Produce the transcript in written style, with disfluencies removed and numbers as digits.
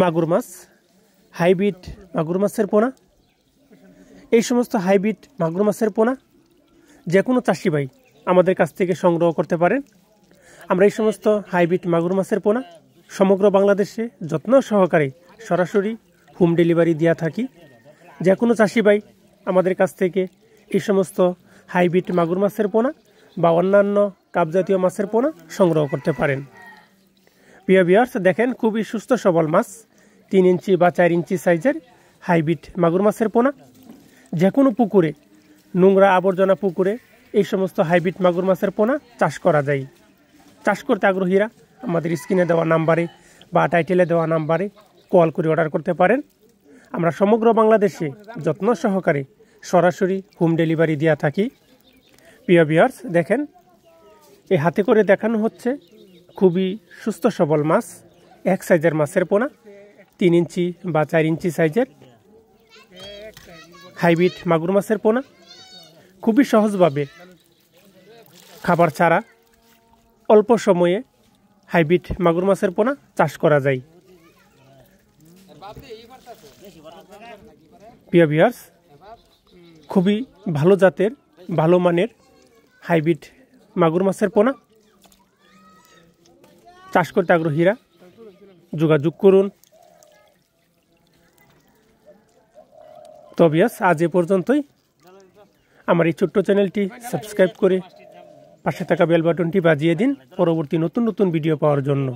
মাগুর মাছ, হাইব্রিড মাগুর মাছের পোনা। এই সমস্ত হাইব্রিড মাগুর মাছের পোনা যে কোনো চাষি ভাই আমাদের কাছ থেকে সংগ্রহ করতে পারেন। আমরা এই সমস্ত হাইব্রিড মাগুর মাছের পোনা সমগ্র বাংলাদেশে যত্ন সহকারে সরাসরি হোম ডেলিভারি দেওয়া থাকি। যে কোনো চাষি ভাই আমাদের কাছ থেকে এই সমস্ত হাইব্রিড মাগুর মাছের পোনা বা অন্যান্য কাপজাতীয় মাছের পোনা সংগ্রহ করতে পারেন। প্রিয় ভিউয়ার্স, দেখেন খুবই সুস্থ সবল মাছ, 3 ইঞ্চি বা 4 ইঞ্চি সাইজের হাইব্রিড মাগুর মাছের পোনা। যে কোনো পুকুরে, নোংরা আবর্জনা পুকুরে এই সমস্ত হাইব্রিড মাগুর মাছের পোনা চাষ করা যায়। চাষ করতে আগ্রহীরা আমাদের স্ক্রিনে দেওয়া নাম্বারে বা টাইটেলে দেওয়া নাম্বারে কল করে অর্ডার করতে পারেন। আমরা সমগ্র বাংলাদেশে যত্ন সহকারে সরাসরি হোম ডেলিভারি দেওয়া থাকি। প্রিয় ভিউয়ার্স, দেখেন এই হাতে করে দেখানো হচ্ছে খুবই সুস্থ সবল মাছ, এক সাইজের মাছের পোনা, 3 ইঞ্চি বা 4 ইঞ্চি সাইজের হাইব্রিড মাগুর মাছের পোনা। খুবই সহজভাবে খাবার ছাড়া অল্প সময়ে হাইব্রিড মাগুর মাছের পোনা চাষ করা যায়। প্রিয় ভিউয়ার্স, খুবই ভালো জাতের, ভালো মানের হাইব্রিড মাগুর মাছের পোনা চাষ করতে আগ্রহীরা যোগাযোগ করুন। তো ভিউয়ার্স, আজ এ পর্যন্তই। আমার এই ছোট্ট চ্যানেলটি সাবস্ক্রাইব করে পাশে থাকা বেল বাটনটি বাজিয়ে দিন পরবর্তী নতুন নতুন ভিডিও পাওয়ার জন্য।